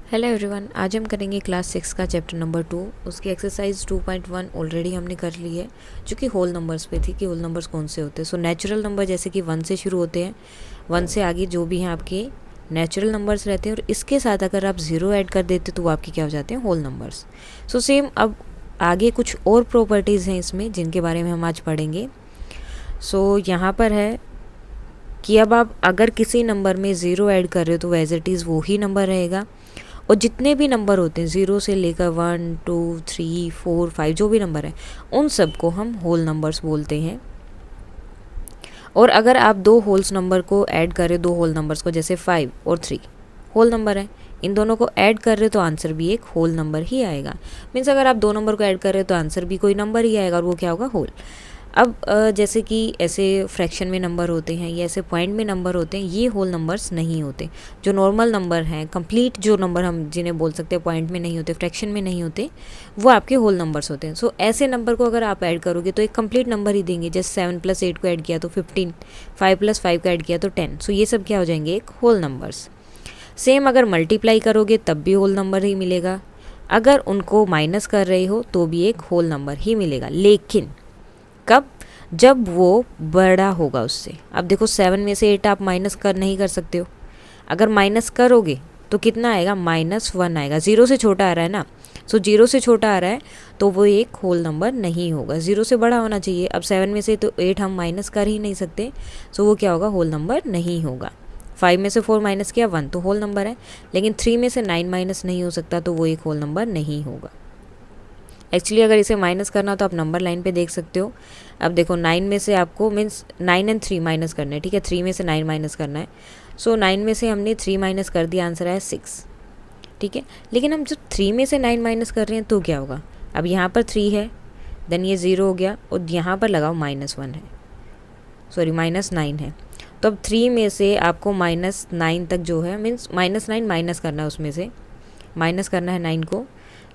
Hello everyone, आज हम करेंगे क्लास 6 का चैप्टर नंबर 2। उसकी एक्सरसाइज 2.1 ऑलरेडी हमने कर ली है, जो कि होल नंबर्स पे थी कि होल नंबर्स कौन से होते हैं। सो नेचुरल नंबर जैसे कि 1 से शुरू होते हैं, 1 से आगे जो भी हैं आपके नेचुरल नंबर्स रहते हैं, और इसके साथ अगर आप ज़ीरो ऐड कर देते तो वो आपके क्या हो जाते हैं, होल नंबर्स। सो सेम अब आगे कुछ और प्रॉपर्टीज़ हैं इसमें जिनके बारे में हम आज पढ़ेंगे। सो यहाँ पर है कि अब आप अगर किसी नंबर में ज़ीरो ऐड कर रहे हो तो एज इट इज़ वो ही नंबर रहेगा, और जितने भी नंबर होते हैं ज़ीरो से लेकर 1 2 3 4 5 जो भी नंबर है उन सब को हम होल नंबर्स बोलते हैं। और अगर आप दो होल्स नंबर को ऐड करें, दो होल नंबर्स को, जैसे 5 और 3 होल नंबर है, इन दोनों को ऐड कर रहे तो आंसर भी एक होल नंबर ही आएगा। मीन्स अगर आप दो नंबर को ऐड कर रहे हो तो आंसर भी कोई नंबर ही आएगा, और वो क्या होगा, होल। अब जैसे कि ऐसे फ्रैक्शन में नंबर होते हैं या ऐसे पॉइंट में नंबर होते हैं, ये होल नंबर्स नहीं होते। जो नॉर्मल नंबर हैं, कंप्लीट जो नंबर हम जिन्हें बोल सकते हैं पॉइंट में नहीं होते, फ्रैक्शन में नहीं होते, वो आपके होल नंबर्स होते हैं। सो ऐसे नंबर को अगर आप ऐड करोगे तो एक कंप्लीट नंबर ही देंगे। जैसे 7 + 8 को ऐड किया तो 15, 5 + 5 को ऐड किया तो 10। सो ये सब क्या हो जाएंगे, एक होल नंबर्स। सेम अगर मल्टीप्लाई करोगे तब भी होल नंबर ही मिलेगा, अगर उनको माइनस कर रहे हो तो भी एक होल नंबर ही मिलेगा। लेकिन कब, जब वो बड़ा होगा उससे। अब देखो 7 में से 8 आप माइनस कर नहीं कर सकते हो, अगर माइनस करोगे तो कितना आएगा, -1 आएगा। 0 से छोटा आ रहा है ना, सो 0 से छोटा आ रहा है तो वो एक होल नंबर नहीं होगा, 0 से बड़ा होना चाहिए। अब 7 में से तो 8 हम माइनस कर ही नहीं सकते, सो वो क्या होगा, होल नंबर नहीं होगा। 5 में से 4 माइनस किया 1 तो होल नंबर है, लेकिन 3 में से 9 माइनस नहीं हो सकता तो वो एक होल नंबर नहीं होगा। एक्चुअली अगर इसे माइनस करना हो तो आप नंबर लाइन पे देख सकते हो। अब देखो 9 में से आपको मीन्स 9 और 3 माइनस करना है, ठीक है, 3 में से 9 माइनस करना है। सो 9 में से हमने 3 माइनस कर दिया, आंसर आया 6, ठीक है। लेकिन हम जब 3 में से 9 माइनस कर रहे हैं तो क्या होगा, अब यहाँ पर 3 है, देन ये 0 हो गया, और यहाँ पर लगाओ -1 है, सॉरी -9 है। तो अब 3 में से आपको -9 तक जो है, मीन्स -9 माइनस करना है, उसमें से माइनस करना है 9 को।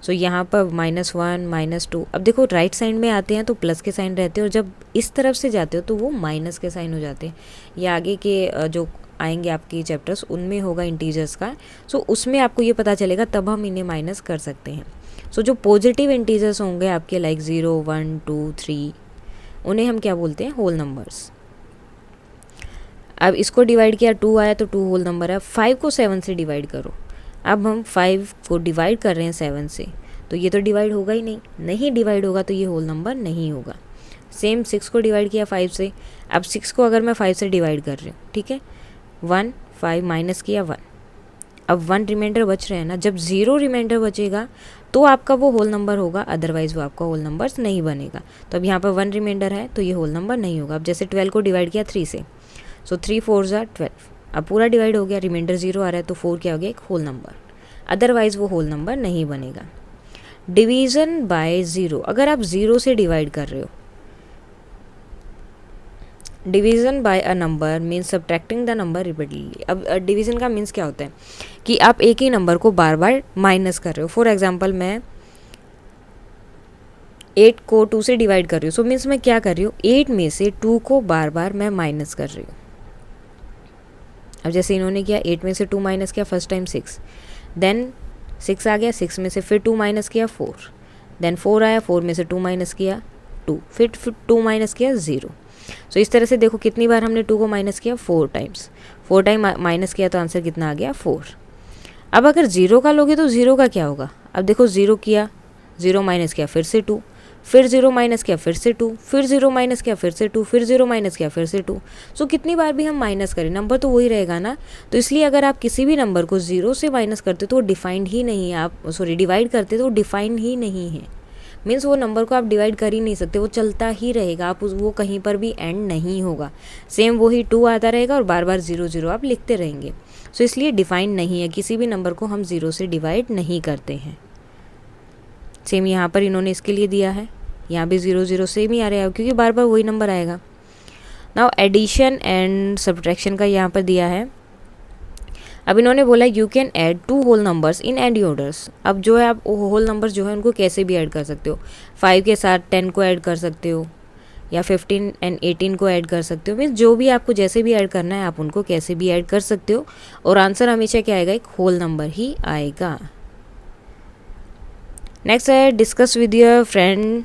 सो यहाँ पर -1 -2। अब देखो राइट साइड में आते हैं तो प्लस के साइन रहते हैं, और जब इस तरफ से जाते हो तो वो माइनस के साइन हो जाते हैं। ये आगे के जो आएंगे आपके चैप्टर्स उनमें होगा इंटीजर्स का, सो उसमें आपको ये पता चलेगा, तब हम इन्हें माइनस कर सकते हैं। सो जो पॉजिटिव इंटीजर्स होंगे आपके, लाइक 0 1 2 3, उन्हें हम क्या बोलते हैं, होल नंबर्स। अब इसको डिवाइड किया 2 आया तो 2 होल नंबर है। 5 को 7 से डिवाइड करो, अब हम 5 को डिवाइड कर रहे हैं 7 से, तो ये तो डिवाइड होगा ही नहीं, नहीं डिवाइड होगा तो ये होल नंबर नहीं होगा। सेम 6 को डिवाइड किया 5 से, अब 6 को अगर मैं 5 से डिवाइड कर रही हूँ, ठीक है, 1 5 माइनस किया 1, अब 1 रिमाइंडर बच रहे हैं ना, जब 0 रिमाइंडर बचेगा तो आपका वो होल नंबर होगा, अदरवाइज वो आपका होल नंबर नहीं बनेगा। तो अब यहाँ पर 1 रिमाइंडर है तो ये होल नंबर नहीं होगा। अब जैसे 12 को डिवाइड किया 3 से, सो 3 4 ज़ा 12, अब पूरा डिवाइड हो गया, रिमाइंडर 0 आ रहा है तो 4 क्या हो गया, एक होल नंबर, अदरवाइज वो होल नंबर नहीं बनेगा। डिवीज़न बाय 0, अगर आप 0 से डिवाइड कर रहे हो, division by a number means subtracting the number repeatedly. अब डिवीज़न का मीन्स क्या होता है कि आप एक ही नंबर को बार बार माइनस कर रहे हो। फॉर एग्जांपल मैं 8 को 2 से डिवाइड कर रही हूँ, सो मीन्स मैं क्या कर रही हूँ, 8 में से 2 को बार बार मैं माइनस कर रही हूँ। अब जैसे इन्होंने किया, 8 में से 2 माइनस किया फर्स्ट टाइम 6, देन 6 आ गया, 6 में से फिर 2 माइनस किया 4, देन 4 आया, 4 में से 2 माइनस किया 2, फिर 2 माइनस किया 0। सो इस तरह से देखो कितनी बार हमने 2 को माइनस किया, 4 टाइम्स, 4 टाइम माइनस किया तो आंसर कितना आ गया, 4। अब अगर 0 का लोगे तो 0 का क्या होगा, अब देखो 0 किया, 0 माइनस किया फिर से 2, फिर 0 माइनस किया फिर से 2, फिर 0 माइनस किया फिर से 2, फिर 0 माइनस किया फिर से 2। सो कितनी बार भी हम माइनस करें नंबर तो वही रहेगा ना। तो इसलिए अगर आप किसी भी नंबर को 0 से माइनस करते तो वो डिफाइंड ही नहीं है, आप सॉरी डिवाइड करते तो वो डिफाइंड ही नहीं है। मीन्स वो नंबर को आप डिवाइड कर ही नहीं सकते, वो चलता ही रहेगा, आप वो कहीं पर भी एंड नहीं होगा, सेम वही 2 आता रहेगा और बार बार 0 0 आप लिखते रहेंगे। सो इसलिए डिफाइंड नहीं है, किसी भी नंबर को हम 0 से डिवाइड नहीं करते हैं। सेम यहाँ पर इन्होंने इसके लिए दिया है, यहाँ भी 0 0 सेम ही आ रहा है क्योंकि बार बार वही नंबर आएगा। नाउ एडिशन एंड सब्ट्रैक्शन का यहाँ पर दिया है। अब इन्होंने बोला you can add 2 whole numbers in any orders. अब जो है आप होल नंबर्स जो है उनको कैसे भी ऐड कर सकते हो, 5 के साथ 10 को ऐड कर सकते हो, या 15 एंड 18 को ऐड कर सकते हो। मीन्स जो भी आपको जैसे भी ऐड करना है आप उनको कैसे भी ऐड कर सकते हो और आंसर हमेशा क्या आएगा, एक होल नंबर ही आएगा। नेक्स्ट है डिस्कस विद योर फ्रेंड।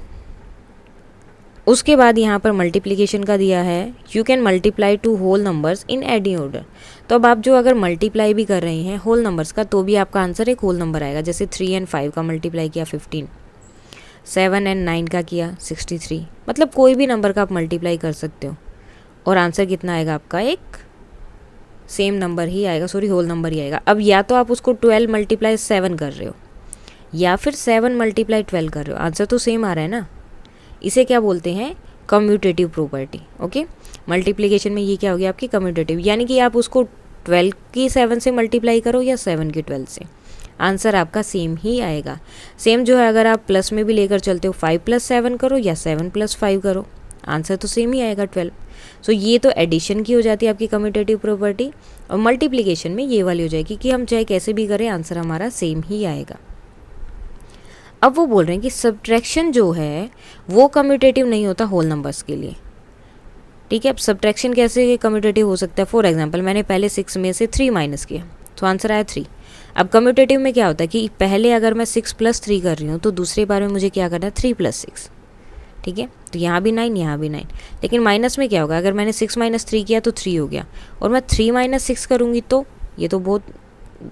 उसके बाद यहाँ पर मल्टीप्लिकेशन का दिया है, you can multiply two whole numbers in adding order. तो अब आप जो अगर मल्टीप्लाई भी कर रहे हैं होल नंबर्स का तो भी आपका आंसर एक होल नंबर आएगा। जैसे 3 एंड 5 का मल्टीप्लाई किया 15, 7 एंड 9 का किया 63। मतलब कोई भी नंबर का आप मल्टीप्लाई कर सकते हो और आंसर कितना आएगा आपका, एक सेम नंबर ही आएगा, सॉरी होल नंबर ही आएगा। अब या तो आप उसको 12 मल्टीप्लाई 7 कर रहे हो या फिर 7 मल्टीप्लाई 12 कर रहे हो, आंसर तो सेम आ रहा है ना। इसे क्या बोलते हैं, कम्यूटेटिव प्रॉपर्टी। ओके, मल्टीप्लिकेशन में ये क्या हो गया आपकी कम्यूटेटिव, यानी कि आप उसको 12 की 7 से मल्टीप्लाई करो या 7 की 12 से, आंसर आपका सेम ही आएगा। सेम जो है अगर आप प्लस में भी लेकर चलते हो 5 + 7 करो या 7 + 5 करो, आंसर तो सेम ही आएगा 12। सो ये तो एडिशन की हो जाती है आपकी कम्यूटेटिव प्रॉपर्टी, और मल्टीप्लिकेशन में ये वाली हो जाएगी कि हम चाहे कैसे भी करें आंसर हमारा सेम ही आएगा। अब वो बोल रहे हैं कि सब्ट्रैक्शन जो है वो कम्यूटेटिव नहीं होता होल नंबर्स के लिए। ठीक है, अब सब्ट्रैक्शन कैसे कम्यूटेटिव हो सकता है। फॉर एग्जांपल मैंने पहले 6 में से 3 माइनस किया तो आंसर आया 3। अब कम्यूटेटिव में क्या होता है कि पहले अगर मैं 6 + 3 कर रही हूँ तो दूसरे बार में मुझे क्या करना है, 3 + 6। ठीक है, तो यहाँ भी 9 यहाँ भी 9। लेकिन माइनस में क्या होगा, अगर मैंने 6 - 3 किया तो 3 हो गया, और मैं 3 - 6 करूँगी तो ये तो बहुत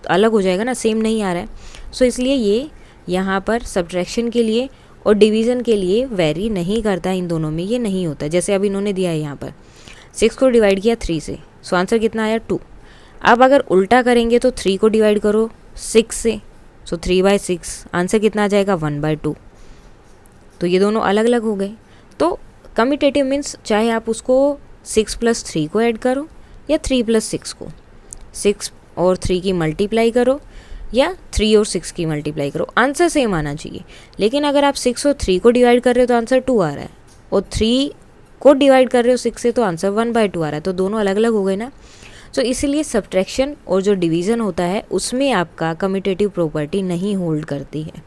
अलग हो जाएगा ना, सेम नहीं आ रहा है। सो इसलिए ये यहाँ पर सब्ट्रैक्शन के लिए और डिवीज़न के लिए वेरी नहीं करता है, इन दोनों में ये नहीं होता। जैसे अब इन्होंने दिया है यहाँ पर 6 को डिवाइड किया 3 से, सो आंसर कितना आया 2। अब अगर उल्टा करेंगे तो 3 को डिवाइड करो 6 से, सो 3/6, आंसर कितना आ जाएगा 1/2। तो ये दोनों अलग अलग हो गए। तो कम्यूटेटिव मीन्स चाहे आप उसको 6 + 3 को ऐड करो या 3 + 6 को, 6 और 3 की मल्टीप्लाई करो या 3 और 6 की मल्टीप्लाई करो, आंसर सेम आना चाहिए। लेकिन अगर आप 6 और 3 को डिवाइड कर रहे हो तो आंसर 2 आ रहा है, और 3 को डिवाइड कर रहे हो 6 से तो आंसर 1/2 आ रहा है, तो दोनों अलग अलग हो गए ना। तो इसीलिए सब्ट्रैक्शन और जो डिवीज़न होता है उसमें आपका कम्यूटेटिव प्रॉपर्टी नहीं होल्ड करती है,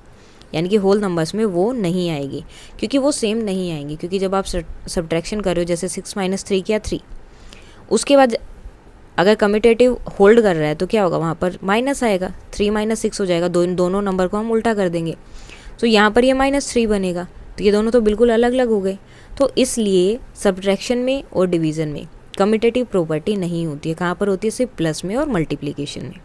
यानी कि होल नंबर्स में वो नहीं आएगी, क्योंकि वो सेम नहीं आएंगी। क्योंकि जब आप सब्ट्रैक्शन कर रहे हो, जैसे 6 - 3 किया 3, उसके बाद अगर कम्यूटेटिव होल्ड कर रहा है तो क्या होगा, वहाँ पर माइनस आएगा, 3 - 6 हो जाएगा, दोनों नंबर को हम उल्टा कर देंगे, तो यहाँ पर ये -3 बनेगा। तो ये दोनों तो बिल्कुल अलग अलग हो गए। तो इसलिए सब्ट्रैक्शन में और डिवीज़न में कम्यूटेटिव प्रॉपर्टी नहीं होती है। कहाँ पर होती है, सिर्फ प्लस में और मल्टीप्लिकेशन में।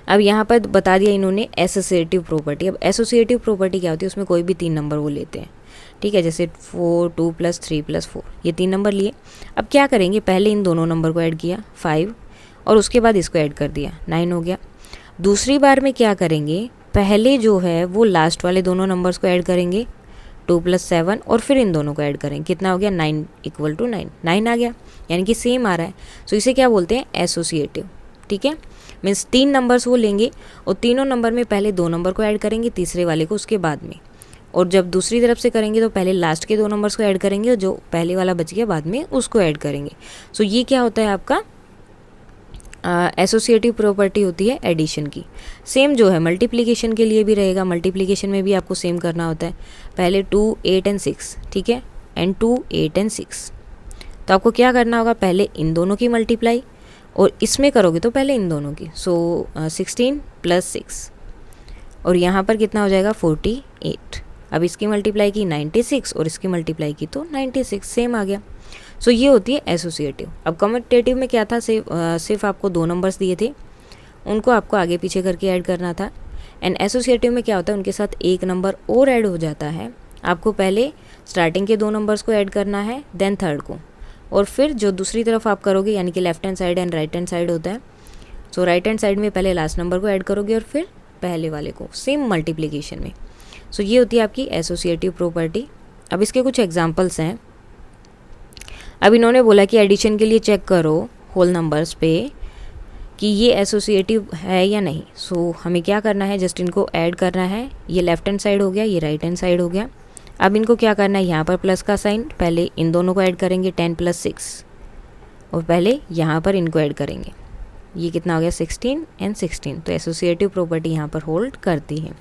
अब यहाँ पर बता दिया इन्होंने एसोसिएटिव प्रॉपर्टी। अब एसोसिएटिव प्रॉपर्टी क्या होती है, उसमें कोई भी 3 नंबर वो लेते हैं। ठीक है, जैसे 4, 2 + 3 + 4, ये 3 नंबर लिए। अब क्या करेंगे, पहले इन दोनों नंबर को ऐड किया 5, और उसके बाद इसको ऐड कर दिया 9 हो गया। दूसरी बार में क्या करेंगे, पहले जो है वो लास्ट वाले दोनों नंबर्स को ऐड करेंगे 2 + 7, और फिर इन दोनों को ऐड करेंगे, कितना हो गया 9 = 9, 9 आ गया, यानी कि सेम आ रहा है। सो इसे क्या बोलते हैं, एसोसिएटिव। ठीक है, मीन्स 3 नंबर्स वो लेंगे और तीनों नंबर में पहले 2 नंबर को ऐड करेंगे, तीसरे वाले को उसके बाद में, और जब दूसरी तरफ से करेंगे तो पहले लास्ट के 2 नंबर्स को ऐड करेंगे और जो पहले वाला बच गया बाद में उसको ऐड करेंगे। सो ये क्या होता है आपका एसोसिएटिव प्रॉपर्टी होती है एडिशन की। सेम जो है मल्टीप्लिकेशन के लिए भी रहेगा, मल्टीप्लिकेशन में भी आपको सेम करना होता है। पहले 2, 8 एंड 6, ठीक है, एंड 2, 8 एंड 6, तो आपको क्या करना होगा, पहले इन दोनों की मल्टीप्लाई, और इसमें करोगे तो पहले इन दोनों की। सो 16 + 6, और यहाँ पर कितना हो जाएगा 48। अब इसकी मल्टीप्लाई की 96 और इसकी मल्टीप्लाई की तो 96, सेम आ गया। सो ये होती है एसोसिएटिव। अब कम्यूटेटिव में क्या था, सिर्फ आपको 2 नंबर्स दिए थे, उनको आपको आगे पीछे करके ऐड करना था। एंड एसोसिएटिव में क्या होता है, उनके साथ एक नंबर और ऐड हो जाता है। आपको पहले स्टार्टिंग के 2 नंबर्स को ऐड करना है, देन थर्ड को, और फिर जो दूसरी तरफ आप करोगे, यानी कि left hand side and right hand side होता है। सो राइट हैंड साइड में पहले लास्ट नंबर को ऐड करोगे और फिर पहले वाले को, सेम मल्टीप्लिकेशन में। सो ये होती है आपकी एसोसिएटिव प्रॉपर्टी। अब इसके कुछ एग्जांपल्स हैं। अब इन्होंने बोला कि एडिशन के लिए चेक करो होल नंबर्स पे कि ये एसोसिएटिव है या नहीं। सो हमें क्या करना है, जस्ट इनको ऐड करना है। ये लेफ्ट हैंड साइड हो गया, ये राइट हैंड साइड हो गया। अब इनको क्या करना है, यहाँ पर प्लस का साइन, पहले इन दोनों को ऐड करेंगे 10 + 6, और पहले यहाँ पर इनको ऐड करेंगे। ये कितना हो गया 16 एंड 16, तो एसोसिएटिव प्रॉपर्टी यहाँ पर होल्ड करती है।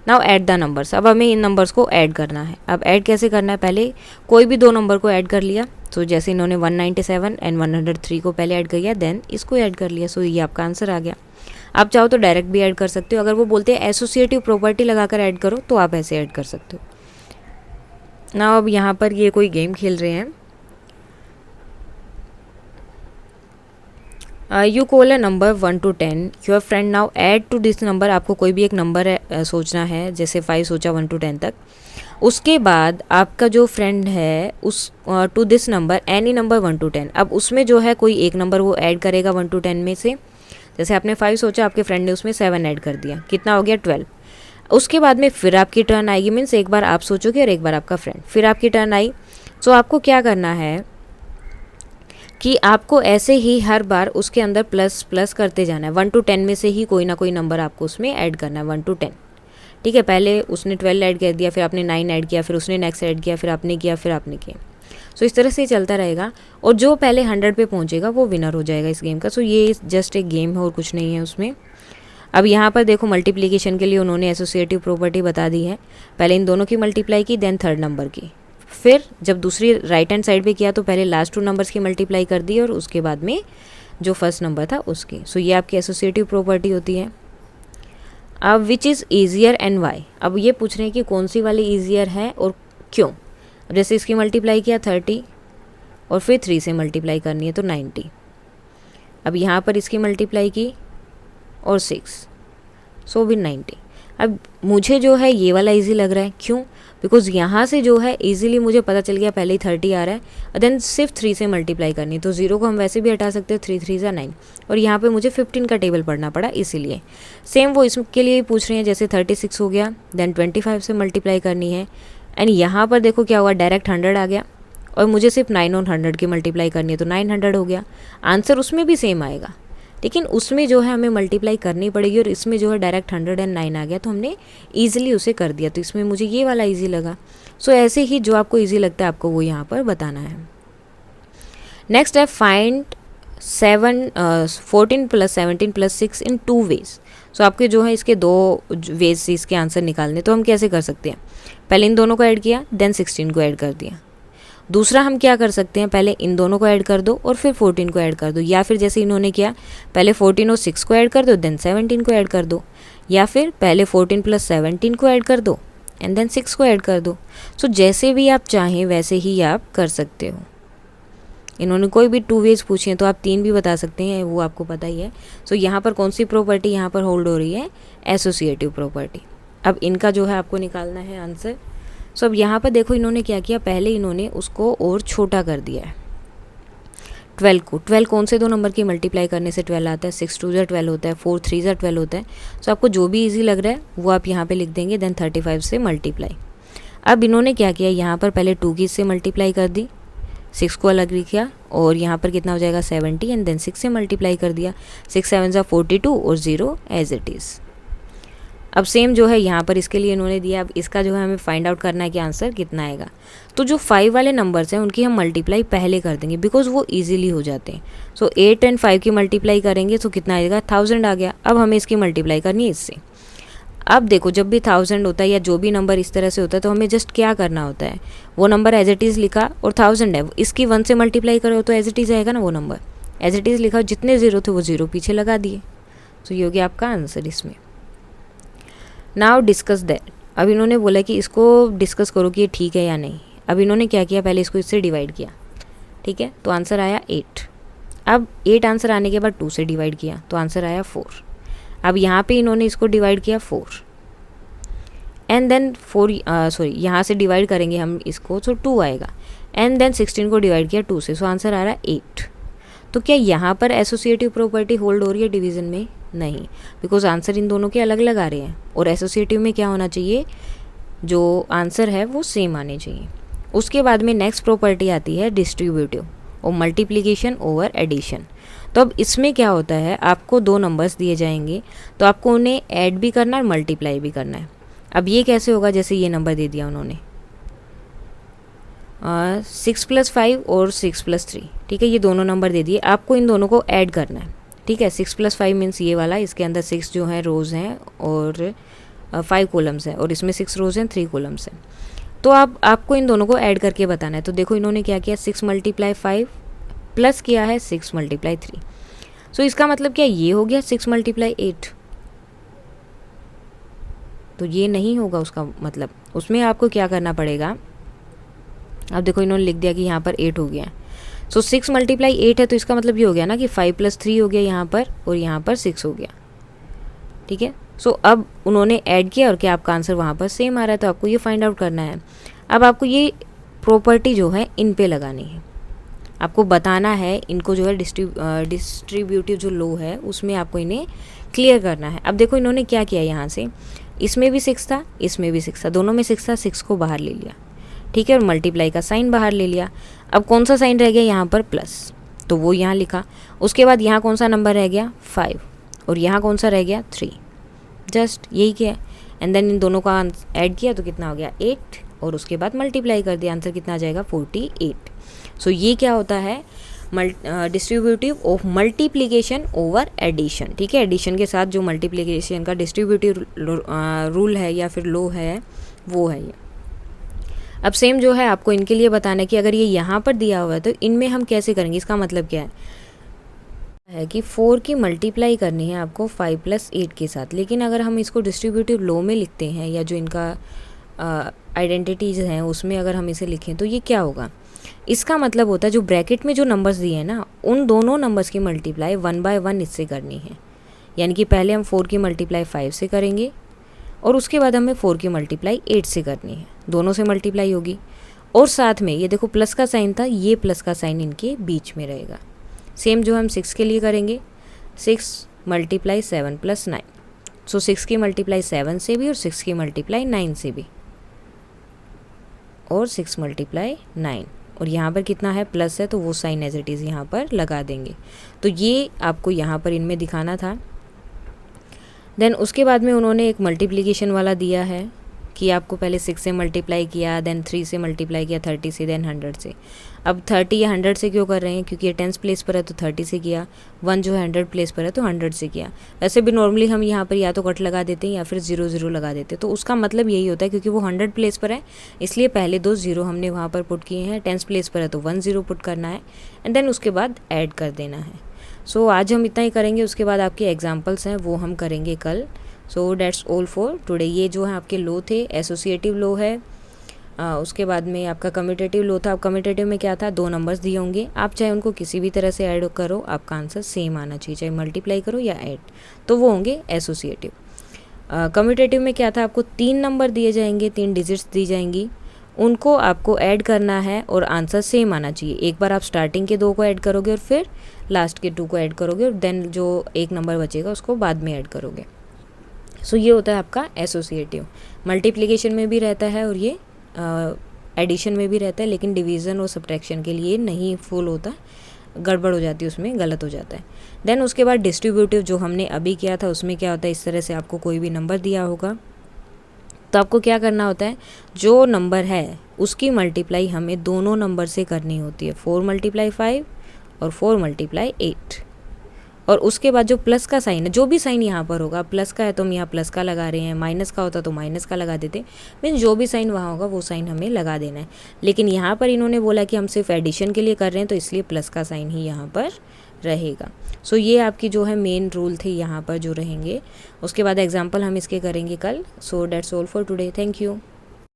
Now add the numbers. अब हमें इन नंबर्स को ऐड करना है। अब ऐड कैसे करना है, पहले कोई भी दो नंबर को ऐड कर लिया। तो जैसे इन्होंने 197 एंड 103 को पहले ऐड कर लिया, देन इसको ऐड कर लिया। सो ये आपका आंसर आ गया। आप चाहो तो डायरेक्ट भी ऐड कर सकते हो। अगर वो बोलते हैं एसोसिएटिव प्रॉपर्टी लगाकर ऐड करो तो आप ऐसे ऐड कर सकते हो ना। अब यहाँ पर ये कोई गेम खेल रहे हैं। You call a number 1 to 10, your friend now add to this number. आपको कोई भी एक नंबर सोचना है, जैसे 5 सोचा 1 to 10 तक। उसके बाद आपका जो फ्रेंड है उस to this number any number 1 to 10। अब उसमें जो है कोई एक नंबर वो ऐड करेगा 1 to 10 में से। जैसे आपने 5 सोचा, आपके फ्रेंड ने उसमें 7 ऐड कर दिया, कितना हो गया 12। उसके बाद में फिर आपकी टर्न आएगी, मीन्स एक बार आप सोचोगे और एक बार आपका फ्रेंड, फिर आपकी टर्न आई। सो आपको क्या करना है कि आपको ऐसे ही हर बार उसके अंदर प्लस प्लस करते जाना है। 1 to 10 में से ही कोई ना कोई नंबर आपको उसमें ऐड करना है, 1 to 10। ठीक है, पहले उसने 12 ऐड कर दिया, फिर आपने 9 ऐड किया, फिर उसने नेक्स्ट ऐड किया, फिर आपने किया, फिर आपने किया। सो इस तरह से चलता रहेगा और जो पहले 100 पे पहुंचेगा वो विनर हो जाएगा इस गेम का। सो ये जस्ट एक गेम है और कुछ नहीं है उसमें। अब यहाँ पर देखो मल्टीप्लिकेशन के लिए उन्होंने एसोसिएटिव प्रॉपर्टी बता दी है। पहले इन दोनों की मल्टीप्लाई की, देन थर्ड नंबर की। फिर जब दूसरी राइट हैंड साइड पे किया तो पहले लास्ट 2 नंबर्स की मल्टीप्लाई कर दी और उसके बाद में जो फर्स्ट नंबर था उसकी। सो ये आपकी एसोसिएटिव प्रॉपर्टी होती है। अब which is easier and why. अब ये पूछ रहे हैं कि कौन सी वाली ईजियर है और क्यों। अब जैसे इसकी मल्टीप्लाई किया 30 और फिर 3 से मल्टीप्लाई करनी है तो 90। अब यहाँ पर इसकी मल्टीप्लाई की और 6, सो भी 90। अब मुझे जो है ये वाला इजी लग रहा है, क्यों? बिकॉज यहाँ से जो है इजीली मुझे पता चल गया पहले ही 30 आ रहा है और देन सिर्फ 3 से मल्टीप्लाई करनी, तो 0 को हम वैसे भी हटा सकते हैं, 3 3 ज़ा 9। और यहाँ पे मुझे 15 का टेबल पढ़ना पड़ा इसीलिए। सेम वो इसके लिए पूछ रहे हैं, जैसे 36 हो गया, देन 25 से मल्टीप्लाई करनी है। एंड यहाँ पर देखो क्या हुआ, डायरेक्ट 100 आ गया और मुझे सिर्फ 9 और 100 की मल्टीप्लाई करनी है तो 900 हो गया। आंसर उसमें भी सेम आएगा, लेकिन उसमें जो है हमें मल्टीप्लाई करनी पड़ेगी और इसमें जो है डायरेक्ट 109 आ गया तो हमने ईजिली उसे कर दिया। तो इसमें मुझे ये वाला ईजी लगा। सो ऐसे ही जो आपको ईजी लगता है आपको वो यहाँ पर बताना है। नेक्स्ट है फाइंड 14 + 17 + 6 इन 2 वेज। सो आपके जो है इसके 2 वेज से इसके आंसर निकालने, तो हम कैसे कर सकते हैं, पहले इन दोनों को ऐड किया, देन 16 को ऐड कर दिया। दूसरा हम क्या कर सकते हैं, पहले इन दोनों को ऐड कर दो और फिर 14 को ऐड कर दो, या फिर जैसे इन्होंने किया पहले 14 और 6 को ऐड कर दो, देन 17 को ऐड कर दो, या फिर पहले 14 + 17 को ऐड कर दो एंड देन 6 को ऐड कर दो। सो जैसे भी आप चाहें वैसे ही आप कर सकते हो। इन्होंने कोई भी 2 वेज पूछे हैं तो आप 3 भी बता सकते हैं, वो आपको पता ही है। सो यहाँ पर कौन सी प्रॉपर्टी यहाँ पर होल्ड हो रही है, एसोसिएटिव प्रॉपर्टी। अब इनका जो है आपको निकालना है आंसर। सो अब यहाँ पर देखो इन्होंने क्या किया, पहले इन्होंने उसको और छोटा कर दिया है 12 को। 12 कौन से 2 नंबर की मल्टीप्लाई करने से 12 आता है, 6 2 ज़ा 12 होता है, 4 3 ज़ा 12 होता है। सो आपको जो भी इजी लग रहा है वो आप यहाँ पे लिख देंगे, देन 35 से मल्टीप्लाई। अब इन्होंने क्या किया, यहाँ पर पहले 2 की से मल्टीप्लाई कर दी, 6 को अलग लिखा और यहाँ पर कितना हो जाएगा 70 एंड देन 6 से मल्टीप्लाई कर दिया। 6 7 ज़ा 42 और 0 एज इट इज़। अब सेम जो है यहाँ पर इसके लिए इन्होंने दिया। अब इसका जो है हमें फाइंड आउट करना है कि आंसर कितना आएगा। तो जो 5 वाले नंबर्स हैं उनकी हम मल्टीप्लाई पहले कर देंगे बिकॉज वो इजीली हो जाते हैं। सो 8 एंड 5 की मल्टीप्लाई करेंगे तो कितना आएगा, 1000 आ गया। अब हमें इसकी मल्टीप्लाई करनी है इससे। अब देखो जब भी 1000 होता है या जो भी नंबर इस तरह से होता है तो हमें जस्ट क्या करना होता है, वो नंबर एज इट इज़ लिखा और 1000 है, इसकी 1 से मल्टीप्लाई करो तो एज इट इज़ आएगा ना वो नंबर, एज इट इज़ लिखा, जितने 0 थे वो 0 पीछे लगा दिए। सो ये हो गया आपका आंसर इसमें। Now discuss that. अब इन्होंने बोला कि इसको डिस्कस करो कि ये ठीक है या नहीं। अब इन्होंने क्या किया, पहले इसको इससे डिवाइड किया, ठीक है, तो आंसर आया 8। अब 8 आंसर आने के बाद 2 से डिवाइड किया तो आंसर आया 4। अब यहाँ पे इन्होंने इसको डिवाइड किया 4 एंड देन 4 यहाँ से डिवाइड करेंगे हम इसको तो 2 आएगा एंड देन 16 को डिवाइड किया 2 से, सो आंसर आ रहा है 8। तो क्या यहाँ पर एसोसिएटिव प्रॉपर्टी होल्ड हो रही है डिवीज़न में? नहीं, बिकॉज आंसर इन दोनों के अलग अलग आ रहे हैं और एसोसिएटिव में क्या होना चाहिए, जो आंसर है वो सेम आने चाहिए। उसके बाद में नेक्स्ट प्रॉपर्टी आती है डिस्ट्रीब्यूटिव और मल्टीप्लिकेशन ओवर एडिशन। तो अब इसमें क्या होता है, आपको 2 नंबर्स दिए जाएंगे तो आपको उन्हें ऐड भी करना है, मल्टीप्लाई भी करना है। अब ये कैसे होगा, जैसे ये नंबर दे दिया उन्होंने 6 + 5 और 6 + 3, ठीक है, ये दोनों नंबर दे दिए, आपको इन दोनों को ऐड करना है, ठीक है। 6 + 5 मीन्स ये वाला, इसके अंदर 6 जो है रोज़ हैं और 5 कॉलम्स हैं और इसमें 6 रोज हैं, 3 कॉलम्स हैं। तो अब आपको इन दोनों को ऐड करके बताना है। तो देखो इन्होंने क्या किया, 6 × 5 प्लस किया है 6 × 3। सो इसका मतलब क्या ये हो गया 6 × 8, तो ये नहीं होगा उसका मतलब। उसमें आपको क्या करना पड़ेगा, अब देखो इन्होंने लिख दिया कि यहाँ पर 8 हो गया। सो 6 × 8 है, तो इसका मतलब ये हो गया ना कि 5 + 3 हो गया यहाँ पर, और यहाँ पर 6 हो गया। ठीक है, सो अब उन्होंने ऐड किया और क्या आपका आंसर वहाँ पर सेम आ रहा है, तो आपको ये फाइंड आउट करना है। अब आपको ये प्रॉपर्टी जो है इन पे लगानी है, आपको बताना है इनको जो है डिस्ट्रीब्यूटिव जो लो है उसमें आपको इन्हें क्लियर करना है। अब देखो इन्होंने क्या किया, यहाँ से इसमें भी 6 था, इसमें भी 6 था, दोनों में 6 था, 6 को बाहर ले लिया। ठीक है, और मल्टीप्लाई का साइन बाहर ले लिया। अब कौन सा साइन रह गया यहाँ पर, प्लस, तो वो यहाँ लिखा। उसके बाद यहाँ कौन सा नंबर रह गया, 5, और यहाँ कौन सा रह गया, 3। जस्ट यही किया, एंड देन इन दोनों का ऐड किया तो कितना हो गया, 8, और उसके बाद मल्टीप्लाई कर दिया, आंसर कितना आ जाएगा, 48। सो ये क्या होता है, distributive of multiplication over addition. ठीक है, एडिशन के साथ जो मल्टीप्लिकेशन का डिस्ट्रीब्यूटिव रूल है या फिर लो है वो है ये। अब सेम जो है आपको इनके लिए बताना है कि अगर ये यहाँ पर दिया हुआ है तो इनमें हम कैसे करेंगे। इसका मतलब क्या है कि 4 की मल्टीप्लाई करनी है आपको 5 + 8 के साथ, लेकिन अगर हम इसको डिस्ट्रीब्यूटिव लो में लिखते हैं या जो इनका आइडेंटिटीज़ हैं उसमें अगर हम इसे लिखें तो ये क्या होगा, इसका मतलब होता है जो ब्रैकेट में जो नंबर्स दिए हैं ना उन दोनों नंबर्स की मल्टीप्लाई 1 / 1 इससे करनी है। यानी कि पहले हम 4 की मल्टीप्लाई 5 से करेंगे और उसके बाद हमें 4 की मल्टीप्लाई 8 से करनी है, दोनों से मल्टीप्लाई होगी। और साथ में ये देखो प्लस का साइन था, ये प्लस का साइन इनके बीच में रहेगा। सेम जो हम 6 के लिए करेंगे, 6 × 7 + 9। सो 6 की मल्टीप्लाई 7 से भी और 6 की मल्टीप्लाई 9 से भी, और 6 × 9, और यहाँ पर कितना है, प्लस है, तो वो साइन एज इट इज़ यहाँ पर लगा देंगे। तो ये आपको यहाँ पर इनमें दिखाना था। देन उसके बाद में उन्होंने एक मल्टीप्लिकेशन वाला दिया है कि आपको पहले 6 से मल्टीप्लाई किया, देन 3 से मल्टीप्लाई किया, 30 से, देन 100 से। अब 30 या 100 से क्यों कर रहे हैं, क्योंकि ये 10th प्लेस पर है तो 30 से किया, 1 जो है 100 प्लेस पर है तो 100 से किया। वैसे भी नॉर्मली हम यहाँ पर या तो कट लगा देते हैं या फिर 0 0 लगा देते हैं, तो उसका मतलब यही होता है क्योंकि वो 100 प्लेस पर है इसलिए पहले 2 0 हमने वहाँ पर पुट किए हैं। 10th प्लेस पर है तो 1 0 पुट करना है, एंड देन उसके बाद ऐड कर देना है। सो आज हम इतना ही करेंगे, उसके बाद आपके एग्जाम्पल्स हैं वो हम करेंगे कल। So that's all for today. ये जो है आपके लो थे, एसोसिएटिव लो है, उसके बाद में आपका कम्यूटेटिव लो था। अब कम्यूटेटिव में क्या था, 2 नंबर्स दिए होंगे, आप चाहे उनको किसी भी तरह से ऐड करो, आपका आंसर सेम आना चाहिए, चाहे मल्टीप्लाई करो या ऐड, तो वो होंगे एसोसिएटिव। कम्यूटेटिव में क्या था, आपको 3 नंबर दिए जाएंगे, 3 डिजिट्स दी जाएंगी, उनको आपको ऐड करना है और आंसर सेम आना चाहिए। एक बार आप स्टार्टिंग के 2 को ऐड करोगे और फिर लास्ट के 2 को ऐड करोगे, और देन जो एक नंबर बचेगा उसको बाद में ऐड करोगे। सो ये होता है आपका एसोसिएटिव। मल्टीप्लिकेशन में भी रहता है और ये एडिशन में भी रहता है, लेकिन डिवीज़न और सब्ट्रैक्शन के लिए नहीं फुल होता, गड़बड़ हो जाती है, उसमें गलत हो जाता है। देन उसके बाद डिस्ट्रीब्यूटिव जो हमने अभी किया था उसमें क्या होता है, इस तरह से आपको कोई भी नंबर दिया होगा तो आपको क्या करना होता है, जो नंबर है उसकी मल्टीप्लाई हमें दोनों नंबर से करनी होती है, 4 × 5 और 4 × 8। और उसके बाद जो प्लस का साइन है, जो भी साइन यहाँ पर होगा, प्लस का है तो हम यहाँ प्लस का लगा रहे हैं, माइनस का होता तो माइनस का लगा देते, मीन्स जो भी साइन वहाँ होगा वो साइन हमें लगा देना है। लेकिन यहाँ पर इन्होंने बोला कि हम सिर्फ एडिशन के लिए कर रहे हैं तो इसलिए प्लस का साइन ही यहाँ पर रहेगा। सो ये आपकी जो है मेन रूल थे यहाँ पर जो रहेंगे। उसके बाद एग्जाम्पल हम इसके करेंगे कल। So that's all for today, thank you.